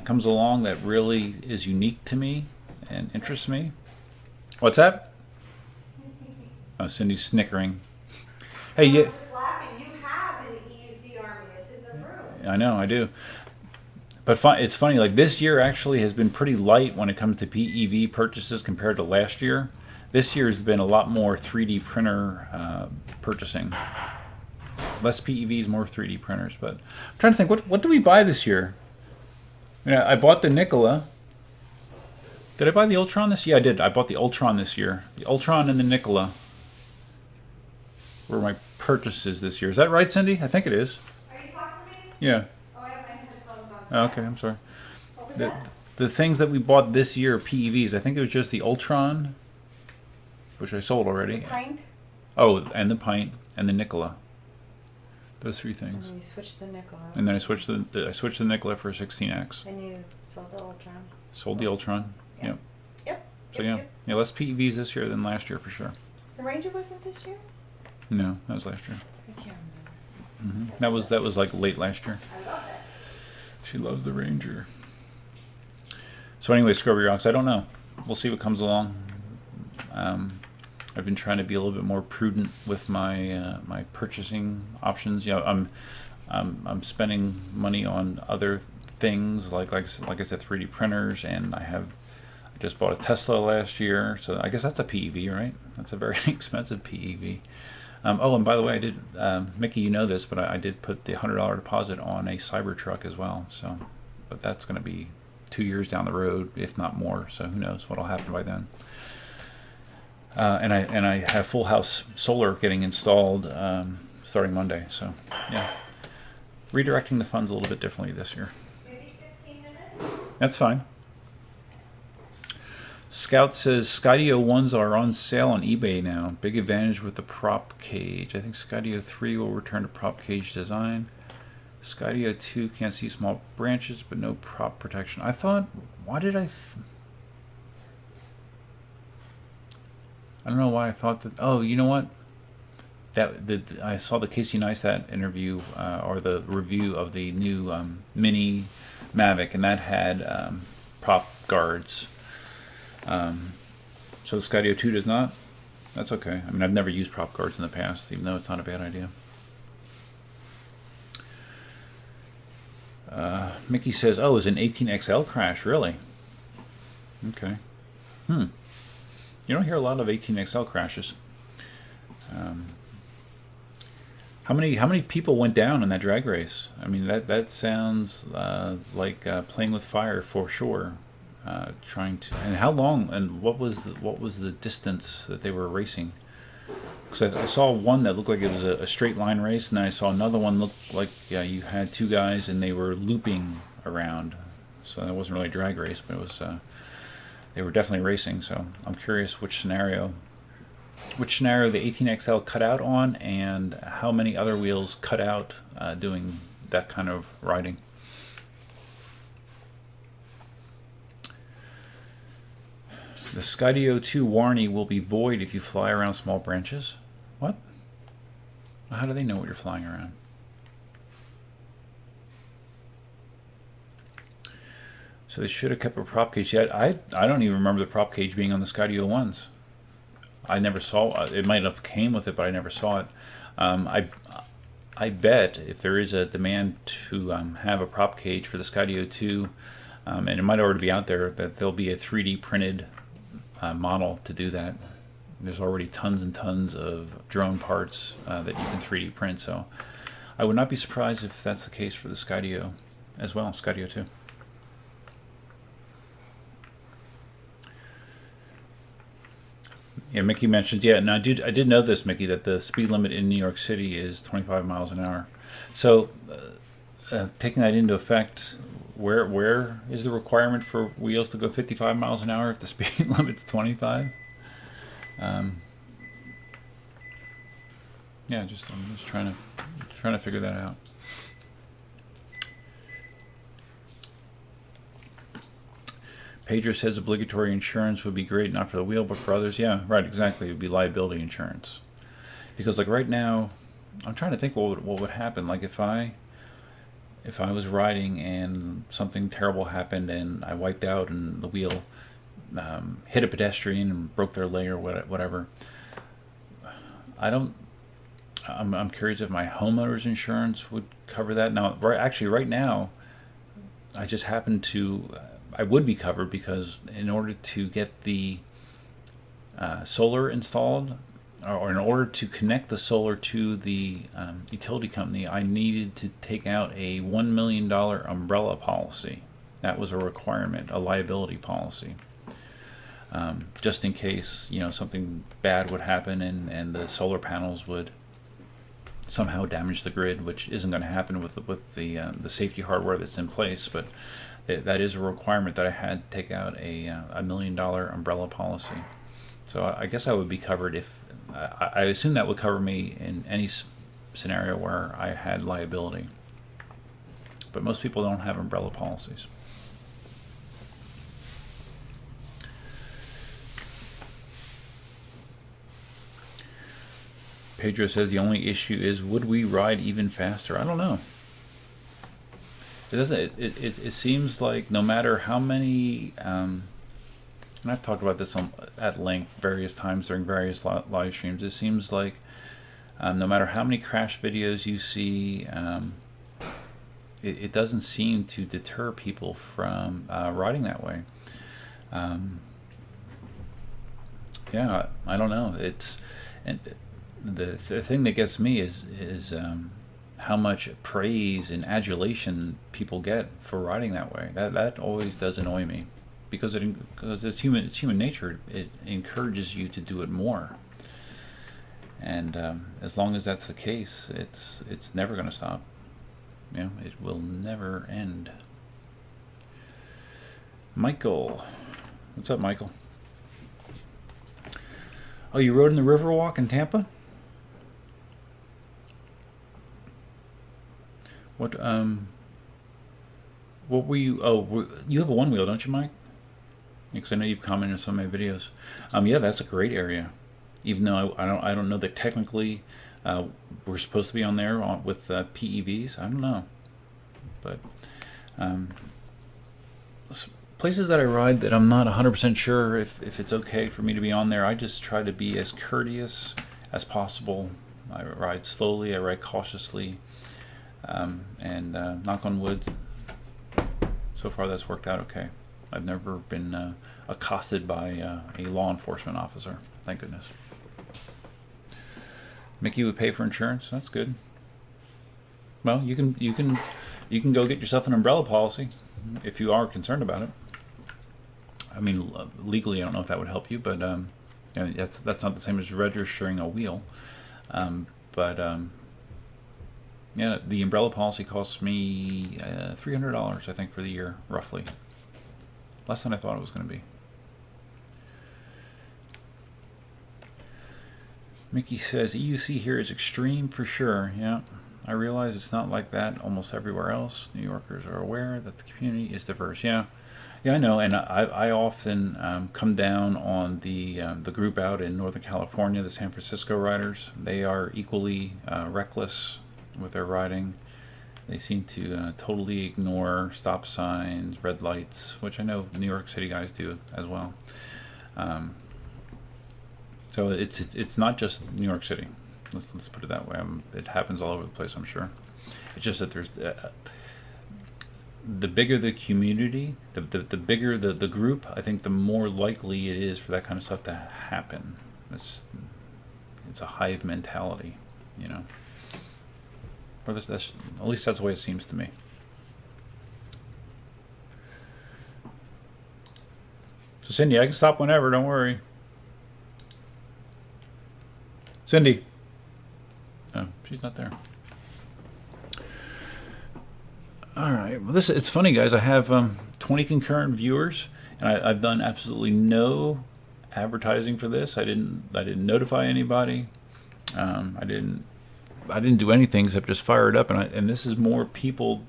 A: comes along that really is unique to me and interests me. What's that? Oh, Cindy's snickering. Hey,
B: I'm just laughing. You have an EUC army. It's in the room.
A: I know, I do. But it's funny, like this year actually has been pretty light when it comes to PEV purchases compared to last year. This year has been a lot more 3D printer purchasing. Less PEVs, more 3D printers. But I'm trying to think, what do we buy this year? Yeah, I bought the Nikola. Did I buy the Ultron this year? Yeah, I did. I bought the Ultron this year. The Ultron and the Nikola were my purchases this year. Is that right, Cindy? I think it is.
B: Are you talking to me?
A: Yeah.
B: Oh, I have my headphones on.
A: Oh, okay, I'm sorry.
B: What was that?
A: The things that we bought this year, PEVs, I think it was just the Ultron, which I sold already.
B: The pint?
A: Oh, and the Pint, and the Nikola. Those 3 things.
B: And then you switched the Nikola.
A: And then I switched the Nikola for a 16X.
B: And you sold the Ultron.
A: Sold the Ultron.
B: Yeah.
A: Yep.
B: Yep.
A: So
B: Yep.
A: yeah, less PEVs this year than last year for sure.
B: The Ranger wasn't this year?
A: No, that was last year.
B: I can't remember.
A: That was like late last year.
B: I love it.
A: She loves the Ranger. So anyway, Scrubby Rocks, I don't know. We'll see what comes along. I've been trying to be a little bit more prudent with my my purchasing options. You know, I'm spending money on other things like I said, 3D printers, and I just bought a Tesla last year, so I guess that's a PEV, right? That's a very expensive PEV. Oh, and by the way, I did, Mickey, you know this, but I did put the $100 deposit on a Cybertruck as well. So, but that's going to be 2 years down the road, if not more. So who knows what'll happen by then. And I have full house solar getting installed starting Monday. So yeah, redirecting the funds a little bit differently this year.
B: Maybe 15 minutes?
A: That's fine. Scout says Skydio 1s are on sale on eBay now. Big advantage with the prop cage. I think Skydio 3 will return to prop cage design. Skydio 2 can't see small branches, but no prop protection. I thought, why did I don't know why I thought that. Oh, you know what? I saw the Casey Neistat interview or the review of the new Mini Mavic, and that had prop guards. So the Skydio 2 does not. That's okay. I mean, I've never used prop guards in the past, even though it's not a bad idea. Mickey says, "Oh, it was an 18XL crash, really?" Okay. You don't hear a lot of 18XL crashes. How many people went down in that drag race? I mean, that sounds like playing with fire for sure. Trying to, and how long, and what was the distance that they were racing? Because I saw one that looked like it was a straight line race, and then I saw another one look like you had two guys and they were looping around. So that wasn't really a drag race, but it was they were definitely racing. So I'm curious which scenario the 18XL cut out on, and how many other wheels cut out doing that kind of riding. The Skydio 2 warranty will be void if you fly around small branches. What? How do they know what you're flying around? So they should have kept a prop cage. Yet I don't even remember the prop cage being on the Skydio 1s. I never saw it. It might have came with it, but I never saw it. I bet if there is a demand to have a prop cage for the Skydio 2, and it might already be out there, that there'll be a 3D printed model to do that. There's already tons and tons of drone parts that you can 3D print, so I would not be surprised if that's the case for the Skydio as well, Skydio 2. Yeah, Mickey mentioned, yeah, and I did know this, Mickey, that the speed limit in New York City is 25 miles an hour. So taking that into effect, where is the requirement for wheels to go 55 miles an hour if the speed limit's 25? Yeah, I'm just trying to figure that out. Pedro says obligatory insurance would be great, not for the wheel, but for others. Yeah, right, exactly. It would be liability insurance. Because like right now, I'm trying to think what would happen. Like if I was riding and something terrible happened and I wiped out and the wheel hit a pedestrian and broke their leg or whatever. I'm curious if my homeowner's insurance would cover that. Now, right now, I just happen to. I would be covered because in order to get the solar installed, or in order to connect the solar to the utility company, I needed to take out a $1 million umbrella policy. That was a requirement, a liability policy, just in case something bad would happen and the solar panels would somehow damage the grid, which isn't going to happen with the safety hardware that's in place, but that is a requirement that I had to take out a $1 million umbrella policy. So I guess I would be covered if I assume that would cover me in any scenario where I had liability. But most people don't have umbrella policies. Pedro says the only issue is, would we ride even faster? I don't know. It doesn't. It seems like no matter how many, and I've talked about this at length various times during various live streams. It seems like no matter how many crash videos you see, it doesn't seem to deter people from riding that way. Yeah, I don't know. the thing that gets me is how much praise and adulation people get for riding that way. That always does annoy me, because it's human nature. It encourages you to do it more, and as long as that's the case, it's never going to stop. It will never end. Michael, what's up, Michael? Oh, you rode in the Riverwalk in Tampa? What were you? Oh, you have a one wheel, don't you, Mike? Because I know you've commented on some of my videos. Yeah, that's a great area. Even though I don't know that technically we're supposed to be on there with PEVs. I don't know, but places that I ride that I'm not 100% sure if it's okay for me to be on there, I just try to be as courteous as possible. I ride slowly, I ride cautiously, and knock on wood, so far that's worked out okay. I've never been accosted by a law enforcement officer, thank goodness. Mickey would pay for insurance, that's good. Well, you can go get yourself an umbrella policy if you are concerned about it. I mean, legally, I don't know if that would help you, but that's not the same as registering a wheel. Yeah, the umbrella policy costs me $300, I think, for the year, roughly. Less than I thought it was going to be. Mickey says, EUC here is extreme for sure. Yeah, I realize it's not like that almost everywhere else. New Yorkers are aware that the community is diverse. Yeah, I know, and I often come down on the group out in Northern California, the San Francisco riders. They are equally reckless with their riding. They seem to totally ignore stop signs, red lights, which I know New York City guys do as well. So it's not just New York City. Let's put it that way. It happens all over the place, I'm sure. It's just that there's the bigger the community, the bigger the group, I think the more likely it is for that kind of stuff to happen. It's a hive mentality, Or that's at least that's the way it seems to me. So Cindy, I can stop whenever. Don't worry. Cindy. Oh, she's not there. All right. Well, it's funny, guys. I have 20 concurrent viewers, and I've done absolutely no advertising for this. I didn't notify anybody. I didn't do anything except just fire it up, and this is more people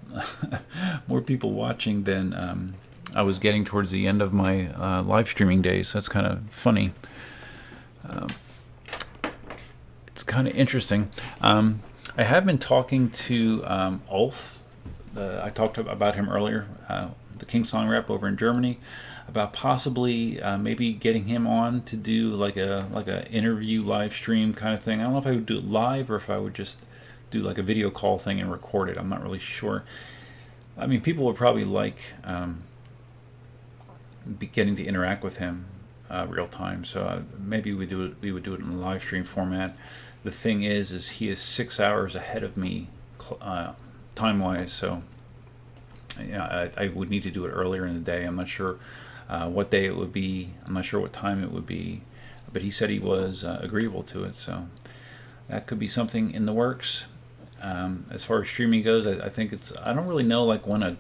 A: more people watching than I was getting towards the end of my live streaming days. That's kind of funny. It's kind of interesting. I have been talking to Ulf. I talked about him earlier, the KingSong rep over in Germany, about possibly maybe getting him on to do like a interview live stream kind of thing. I don't know if I would do it live or if I would just do like a video call thing and record it. I'm not really sure. I mean, people would probably like getting to interact with him real time. So maybe we would do it in a live stream format. The thing is he is 6 hours ahead of me time wise. So yeah, I would need to do it earlier in the day. I'm not sure what day it would be. I'm not sure what time it would be, but he said he was agreeable to it, so that could be something in the works. As far as streaming goes, I think I don't really know like when a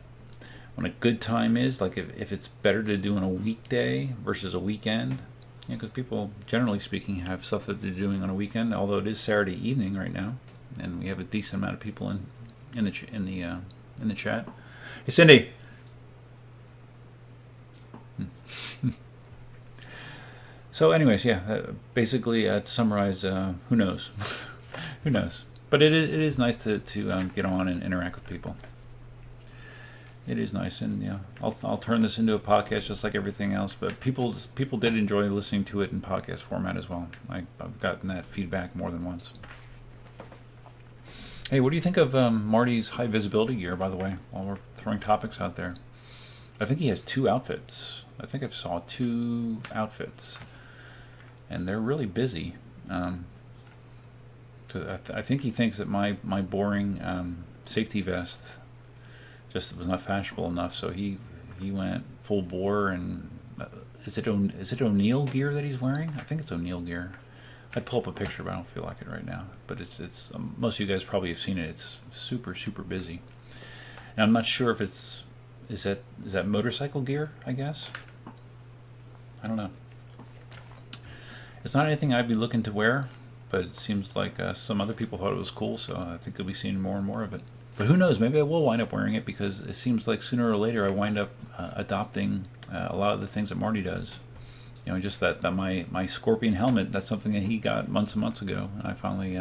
A: good time is, like if it's better to do on a weekday versus a weekend, because people, generally speaking, have stuff that they're doing on a weekend. Although it is Saturday evening right now, and we have a decent amount of people in the chat. Hey, Cindy. So anyways, yeah, basically to summarize, who knows? Who knows? But it is nice to get on and interact with people. It is nice, and yeah, I'll turn this into a podcast just like everything else. But people did enjoy listening to it in podcast format as well. I've gotten that feedback more than once. Hey, what do you think of Marty's high visibility gear, by the way, while we're throwing topics out there? I think he has 2 outfits. I think I saw 2 outfits, and they're really busy. So I think he thinks that my boring safety vest just was not fashionable enough. So he went full bore. And is it O'Neill gear that he's wearing? I think it's O'Neill gear. I'd pull up a picture, but I don't feel like it right now. But it's most of you guys probably have seen it. It's super busy. And I'm not sure if is that motorcycle gear, I guess. I don't know. It's not anything I'd be looking to wear, but it seems like some other people thought it was cool, so I think you'll be seeing more and more of it. But who knows? Maybe I will wind up wearing it, because it seems like sooner or later I wind up adopting a lot of the things that Marty does. You know, just that my Scorpion helmet, that's something that he got months and months ago, and I finally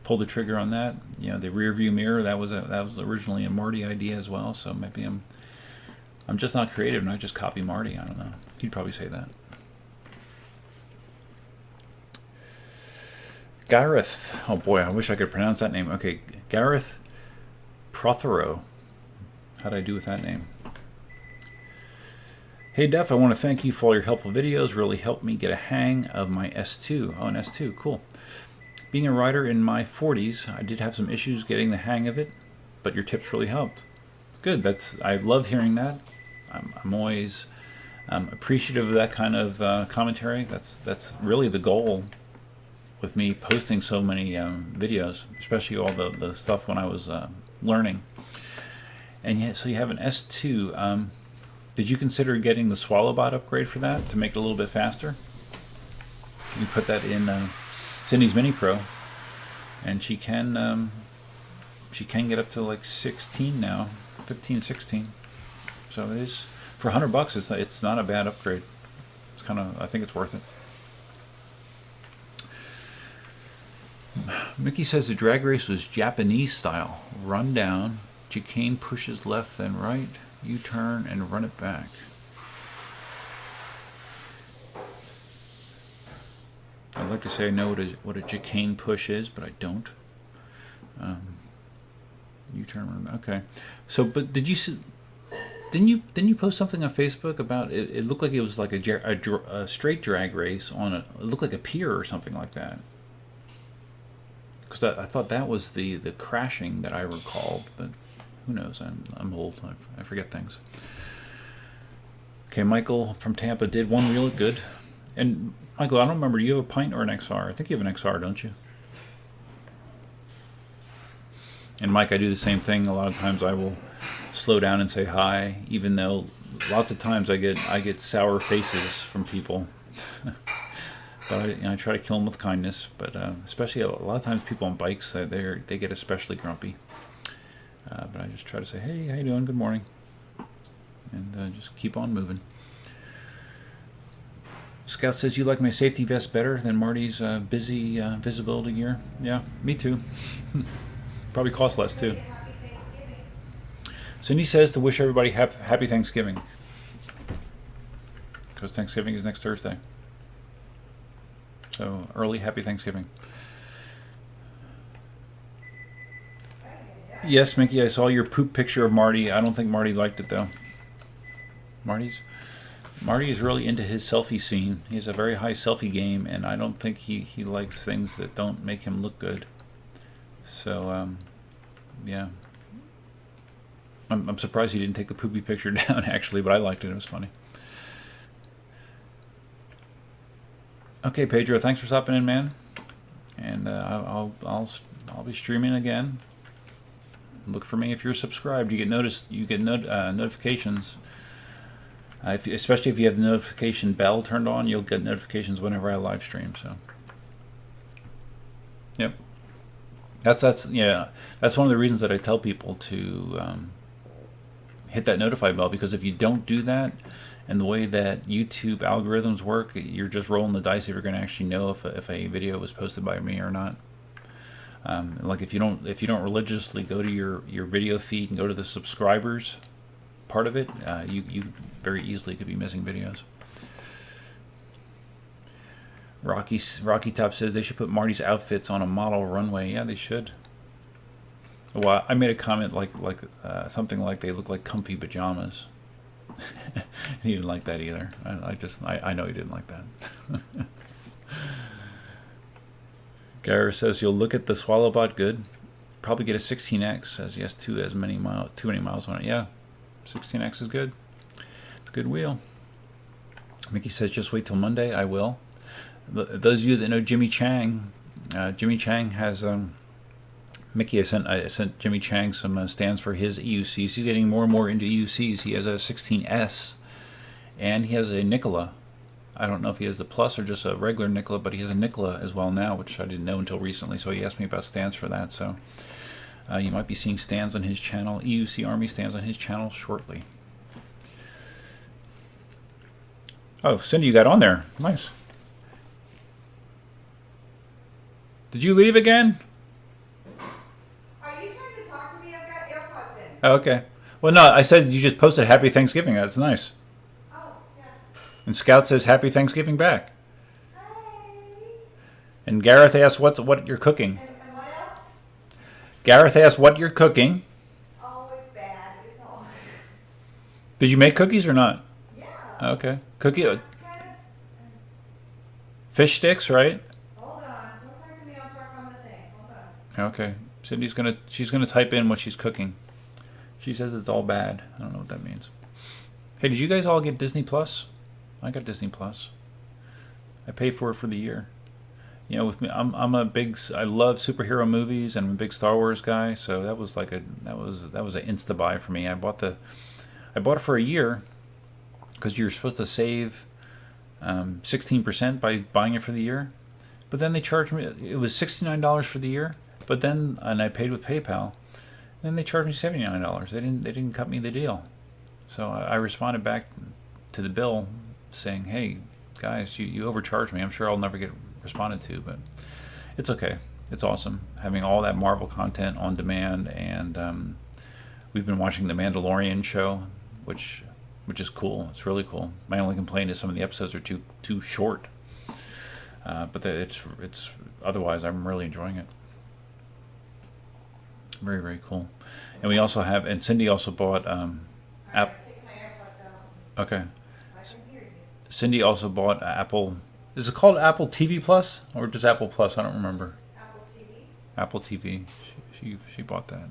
A: pulled the trigger on that. You know, the rear view mirror, that was originally a Marty idea as well, so maybe I'm just not creative and I just copy Marty. I don't know. He'd probably say that. Gareth. Oh boy, I wish I could pronounce that name. Okay, Gareth Prothero. How'd I do with that name? Hey Def, I want to thank you for all your helpful videos. Really helped me get a hang of my S2. Oh, an S2, cool. Being a rider in my 40s, I did have some issues getting the hang of it, but your tips really helped. Good. I love hearing that. I'm always appreciative of that kind of commentary. That's really the goal with me posting so many videos, especially all the stuff when I was learning. And yet, so you have an S2. Did you consider getting the SwallowBot upgrade for that to make it a little bit faster? You put that in Cindy's Mini Pro, and she can get up to like 16 now, 15, 16. So it is, for $100. It's not a bad upgrade. It's kind of, I think it's worth it. Mickey says the drag race was Japanese style. Run down, chicane pushes left then right, U-turn and run it back. I'd like to say I know what a chicane push is, but I don't. U-turn, okay. So, but didn't you post something on Facebook about it? It looked like it was like a straight drag race on it looked like a pier or something like that. Because I thought that was the crashing that I recalled, but who knows? I'm old. I forget things. Okay, Michael from Tampa did one really good. And Michael, I don't remember. Do you have a Pint or an XR? I think you have an XR, don't you? And Mike, I do the same thing. A lot of times I will slow down and say hi, even though lots of times I get sour faces from people. But I try to kill them with kindness. But especially a lot of times people on bikes, they get especially grumpy. But I just try to say, hey, how you doing? Good morning. And just keep on moving. Scout says, you like my safety vest better than Marty's busy visibility gear? Yeah, me too. Probably cost less too. Cindy says to wish everybody happy Thanksgiving. Because Thanksgiving is next Thursday. So early happy Thanksgiving. Yes, Mickey, I saw your poop picture of Marty. I don't think Marty liked it though. Marty is really into his selfie scene. He has a very high selfie game, and I don't think he likes things that don't make him look good. So, yeah. I'm surprised he didn't take the poopy picture down, actually, but I liked it. It was funny. Okay, Pedro, thanks for stopping in, man. And I'll be streaming again. Look for me if you're subscribed. You get notifications. Especially if you have the notification bell turned on, you'll get notifications whenever I live stream. So, yep. That's one of the reasons that I tell people to hit that notify bell, because if you don't do that, and the way that YouTube algorithms work, you're just rolling the dice if you're going to actually know if a video was posted by me or not. Like if you don't religiously go to your video feed and go to the subscribers part of it, you very easily could be missing videos. Rocky Top says they should put Marty's outfits on a model runway. Yeah, they should. Well, I made a comment like something like they look like comfy pajamas. He didn't like that either. I know he didn't like that. Gareth says you'll look at the Swallowbot. Good. Probably get a 16X. Says yes, too many miles on it. Yeah, 16X is good. It's a good wheel. Mickey says just wait till Monday. I will. Those of you that know Jimmy Chang has Mickey. I sent Jimmy Chang some stands for his EUCs. He's getting more and more into EUCs. He has a 16S, and he has a Nikola. I don't know if he has the Plus or just a regular Nikola, but he has a Nikola as well now, which I didn't know until recently. So he asked me about stands for that. So you might be seeing stands on his channel, EUC Army stands on his channel shortly. Oh, Cindy, you got on there. Nice. Did you leave again?
B: Are you trying to talk to me? I've got AirPods in.
A: Oh, okay. Well, no, I said you just posted Happy Thanksgiving. That's nice.
B: Oh, yeah.
A: And Scout says Happy Thanksgiving back.
B: Hey.
A: And Gareth asked what you're cooking.
B: And what else?
A: Gareth asked what you're cooking.
B: Oh, it's bad. It's all.
A: Did you make cookies or not?
B: Yeah.
A: Okay. Cookie
B: Kind of.
A: fish sticks, right?
B: Hold on. Don't talk to me. I'll talk on the thing. Hold on.
A: Okay. She's gonna type in what she's cooking. She says it's all bad. I don't know what that means. Hey, did you guys all get Disney Plus? I got Disney Plus. I pay for it for the year. You know, with me, I love superhero movies, and I'm a big Star Wars guy. So that was an insta buy for me. I bought it for a year because you're supposed to save 16% by buying it for the year. But then they charged me. It was $69 for the year. But then, and I paid with PayPal. Then they charged me $79. They didn't cut me the deal. So I responded back to the bill saying, "Hey, guys, you overcharged me. I'm sure I'll never get responded to, but it's okay. It's awesome having all that Marvel content on demand." And we've been watching the Mandalorian show, which is cool. It's really cool. My only complaint is some of the episodes are too short. But it's otherwise I'm really enjoying it. Very, very cool. And we also have, and Cindy also bought
B: Take my AirPods out.
A: Okay.
B: I can hear you.
A: Cindy also bought Apple. Is it called Apple TV Plus or just Apple Plus? I don't remember.
B: Apple TV.
A: Apple TV. She bought that.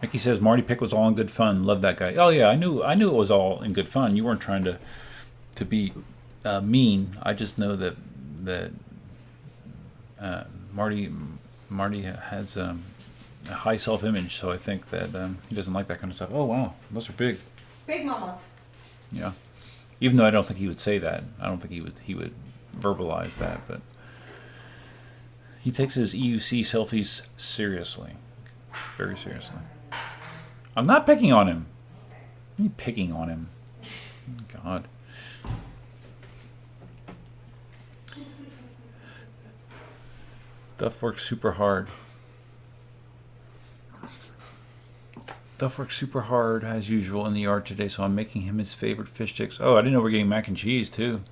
A: Mickey says Marty Pick was all in good fun. Love that guy. Oh yeah, I knew it was all in good fun. You weren't trying to be mean. I just know that Marty has a high self-image, so I think that he doesn't like that kind of stuff. Oh wow, those are big.
B: Big mamas.
A: Yeah. Even though I don't think he would say that. I don't think he would verbalize that, but he takes his EUC selfies seriously. Very seriously. I'm not picking on him. What are you picking on him? God. Duff works super hard. Duff works super hard as usual in the yard today, so I'm making him his favorite fish sticks. Oh, I didn't know we're getting mac and cheese too.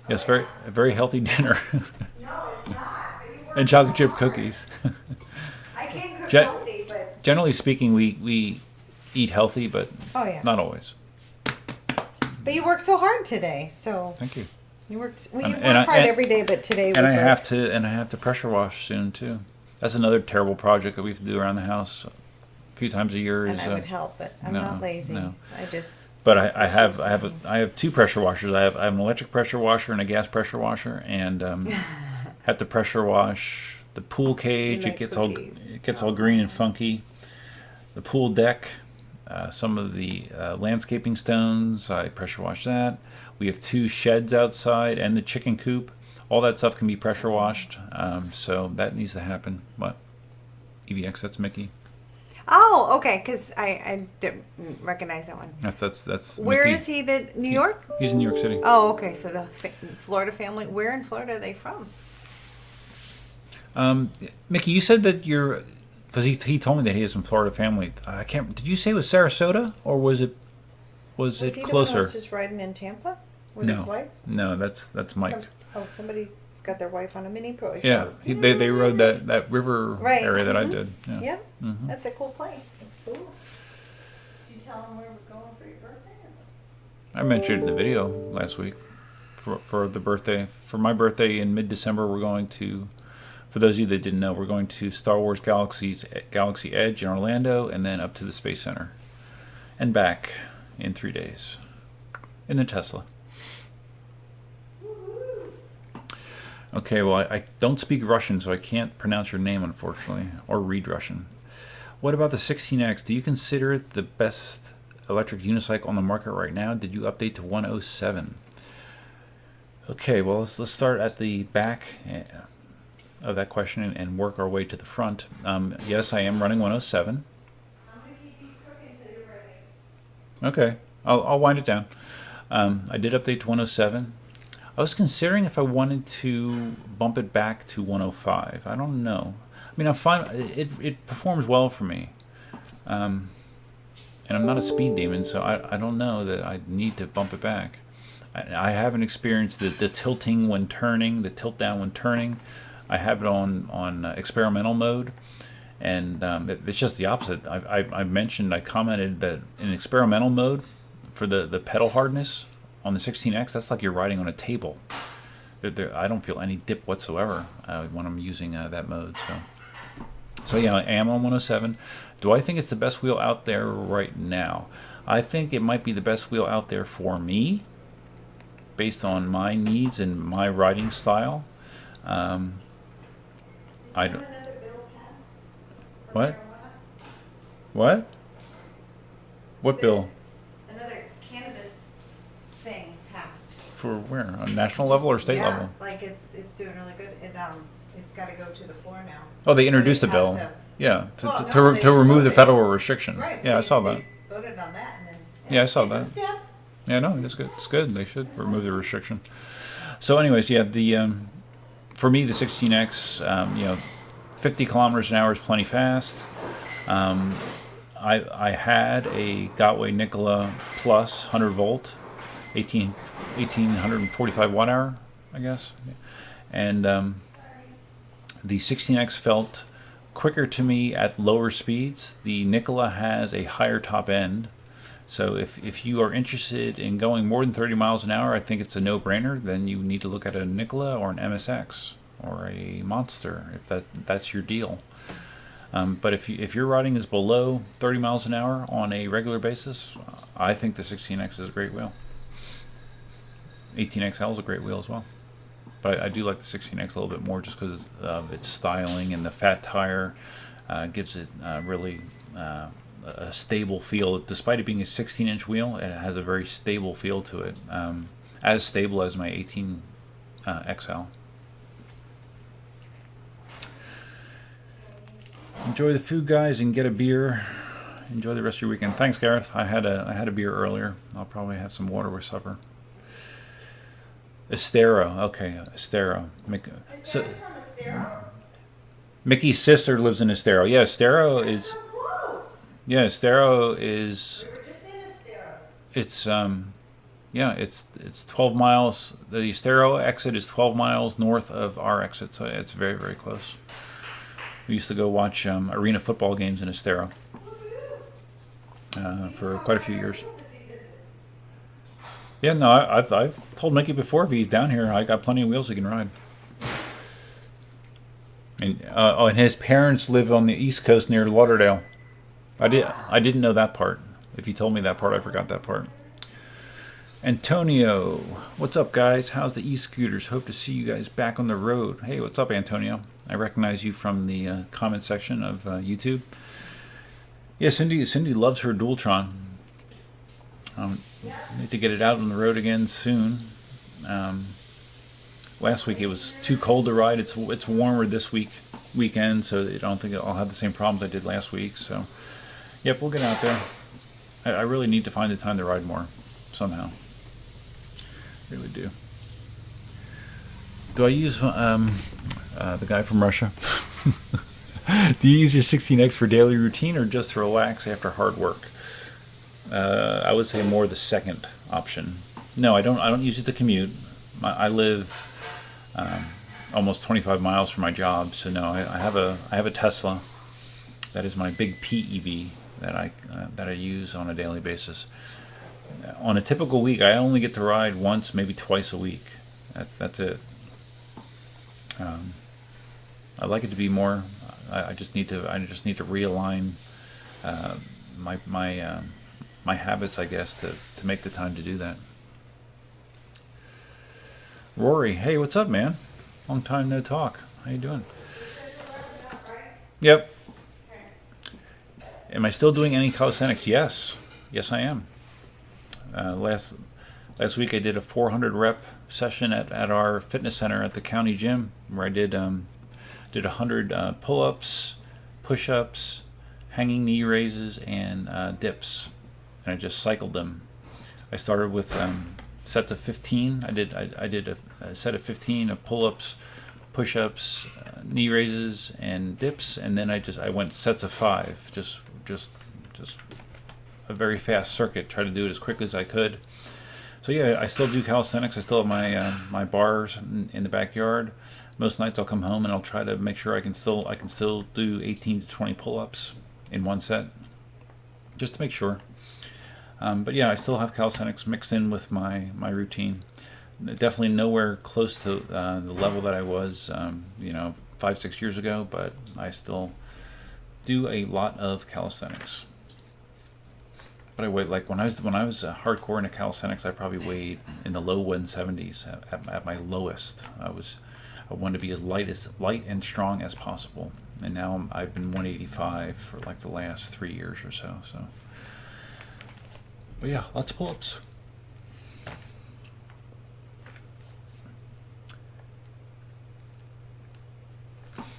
A: Yes, a very healthy dinner.
B: No, it's not.
A: And chocolate chip cookies.
B: I can't cook healthy, but
A: Generally speaking, we eat healthy, but
B: oh yeah,
A: not always.
B: But you worked so hard today, so
A: Thank you.
B: you worked. Well,
A: And-
B: you
A: and
B: work
A: I-
B: hard
A: and-
B: every day, but today was
A: And I
B: like,
A: have to pressure wash soon too. That's another terrible project that we have to do around the house a few times a year.
B: and
A: Is
B: I would help, but I'm
A: no,
B: not lazy.
A: no.
B: I just
A: But I have two pressure washers. I have an electric pressure washer and a gas pressure washer, and have to pressure wash the pool cage.
B: You
A: It
B: make
A: gets
B: cookies.
A: all green and funky. The pool deck, some of the landscaping stones. I pressure wash that. We have two sheds outside and the chicken coop. All that stuff can be pressure washed. So that needs to happen. What? EVX, that's Mickey.
B: Oh, okay, because I didn't recognize that one.
A: That's
B: Where
A: Mickey.
B: is he? The New York?
A: He's in New York City.
B: Oh, okay. So the Florida family. Where in Florida are they from?
A: Mickey, you said that you're, because he told me that he has some Florida family. I can't. Did you say it was Sarasota or was it
B: Was
A: it
B: he the one
A: closer?
B: that was just riding in Tampa with his wife?
A: No, that's Mike.
B: Somebody's got their wife on a mini pro.
A: Yeah, they rode that river
B: Right.
A: area that I
B: Mhm.
A: did. Yeah.
B: Yep,
A: Mhm.
B: that's a cool place. That's cool. Did you tell him where we're going for your birthday?
A: I mentioned it in the video last week. For the birthday, for my birthday in mid-December, we're going to, for those of you that didn't know, we're going to Star Wars Galaxy Edge in Orlando, and then up to the Space Center and back in 3 days in the Tesla. Okay, well, I don't speak Russian, so I can't pronounce your name, unfortunately, or read Russian. What about the 16X? Do you consider it the best electric unicycle on the market right now? Did you update to 107? Okay, well, let's start at the back of that question and work our way to the front. Yes, I am running 107.
B: I'm gonna keep these cooking until you're ready.
A: Okay, I'll wind it down. I did update to 107. I was considering if I wanted to bump it back to 105. I don't know. I mean, I'm fine. It performs well for me. And I'm not a speed demon, so I don't know that I need to bump it back. I haven't experienced the tilting when turning, the tilt down when turning. I have it on experimental mode, and it's just the opposite. I commented that in experimental mode, for the pedal hardness on the 16X, that's like you're riding on a table. I don't feel any dip whatsoever when I'm using that mode. So yeah, I am on 107. Do I think it's the best wheel out there right now? I think it might be the best wheel out there for me, based on my needs and my riding style. I don't.
B: Another bill passed for
A: What?
B: marijuana?
A: What? What bill?
B: Another cannabis thing passed.
A: For where? On national level or state
B: Yeah,
A: level?
B: like it's doing really good. It's got to go to the floor now.
A: Oh, they introduced a
B: But it
A: bill.
B: passed
A: Yeah,
B: Well,
A: to
B: no, they
A: remove the
B: voted.
A: federal restriction.
B: Right.
A: Yeah, I saw that.
B: They voted on that, and then
A: Yeah, I saw
B: it's
A: that.
B: A step.
A: Yeah, no, it's good. It's good. They should remove the restriction. So, anyways, yeah, the for me the 16X, 50 kilometers an hour is plenty fast. I had a Gotway Nikola Plus 100 volt, 1845 watt hour, I guess, and the 16X felt quicker to me at lower speeds. The Nikola has a higher top end. So if you are interested in going more than 30 miles an hour, I think it's a no-brainer. Then you need to look at a Nikola or an MSX or a Monster if that's your deal. But if your riding is below 30 miles an hour on a regular basis, I think the 16X is a great wheel. 18XL is a great wheel as well. But I do like the 16X a little bit more just because of its styling, and the fat tire gives it really a stable feel. Despite it being a 16-inch wheel, it has a very stable feel to it, as stable as my 18XL. Enjoy the food, guys, and get a beer. Enjoy the rest of your weekend. Thanks, Gareth. I had a beer earlier. I'll probably have some water with supper. Estero. Okay, Estero.
B: Is that from Estero?
A: Mickey's sister lives in Estero. Yeah, Estero is.
B: So close.
A: Yeah, Estero is.
B: We were just in Estero.
A: It's it's 12 miles. The Estero exit is 12 miles north of our exit, so it's very, very close. We used to go watch arena football games in Estero for quite a few years. Yeah, no, I've told Mickey before if he's down here, I got plenty of wheels he can ride. And and his parents live on the East Coast near Lauderdale. I didn't know that part. If you told me that part, I forgot that part. Antonio, what's up, guys? How's the e-scooters? Hope to see you guys back on the road. Hey, what's up, Antonio? I recognize you from the comment section of YouTube. Yeah, Cindy loves her Dualtron. Need to get it out on the road again soon. Last week it was too cold to ride. It's warmer this weekend, so I don't think I'll have the same problems I did last week. So, yep, we'll get out there. I really need to find the time to ride more somehow. Really do. Do I use the guy from Russia? Do you use your 16X for daily routine or just to relax after hard work? I would say more the second option. No, I don't use it to commute. I live almost 25 miles from my job, so no, I have a Tesla. That is my big PEV that I use on a daily basis. On a typical week, I only get to ride once, maybe twice a week. That's it. I like it to be more. I just need to realign my habits, I guess, to make the time to do that. Rory, hey, what's up, man? Long time no talk. How you doing? Yep. Am I still doing any calisthenics? Yes. Yes, I am. Last week I did a 400 rep session at our fitness center at the county gym, where I did 100 pull-ups, push-ups, hanging knee raises, and dips, and I just cycled them. I started with sets of 15. I did a set of 15 of pull-ups, push-ups, knee raises, and dips, and then I went sets of 5, just a very fast circuit. Try to do it as quickly as I could. So yeah, I still do calisthenics. I still have my bars in the backyard. Most nights I'll come home and I'll try to make sure I can still do 18 to 20 pull-ups in one set, just to make sure. But yeah, I still have calisthenics mixed in with my routine. Definitely nowhere close to the level that I was 5-6 years ago, but I still do a lot of calisthenics. But I weighed, like when I was hardcore into calisthenics, I probably weighed in the low 170s at my lowest. I wanted to be as light and strong as possible, and now I've been 185 for like the last 3 years or so. But yeah, lots of pull-ups.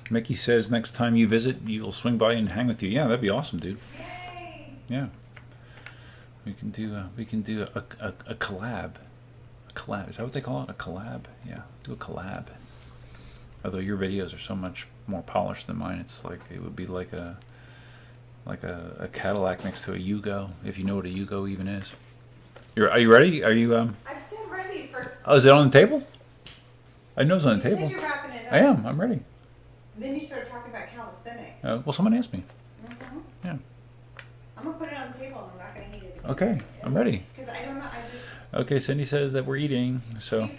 A: Mickey says next time you visit, you'll swing by and hang with you. Yeah, that'd be awesome, dude.
B: Yay!
A: Yeah. We can do a collab. A collab. Is that what they call it? A collab? Yeah. Do a collab. Although your videos are so much more polished than mine, it's like it would be like a Cadillac next to a Yugo, if you know what a Yugo even is. Are you ready? Are you
B: I'm still ready for.
A: Oh, is it on the table? I know it's on the
B: You
A: table.
B: said you're wrapping it up.
A: I am. I'm ready.
B: Then you started talking about calisthenics.
A: Well, someone asked me.
B: Mm-hmm.
A: Yeah.
B: I'm gonna put it on the table and I'm not gonna eat it.
A: Okay, I'm ready.
B: Because I don't know. I just.
A: Okay, Cindy says that we're eating, so.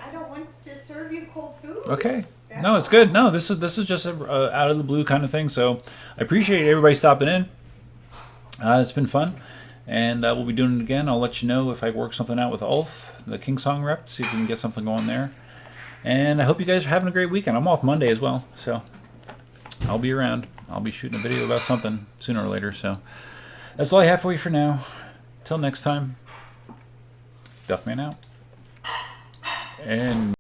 B: I don't want to serve you cold food.
A: Okay. No, it's good. No, this is just a out of the blue kind of thing. So I appreciate everybody stopping in. It's been fun, and we'll be doing it again. I'll let you know if I work something out with Ulf, the KingSong rep, see if we can get something going there. And I hope you guys are having a great weekend. I'm off Monday as well, so I'll be around. I'll be shooting a video about something sooner or later. So that's all I have for you for now. Till next time, Duffman out. And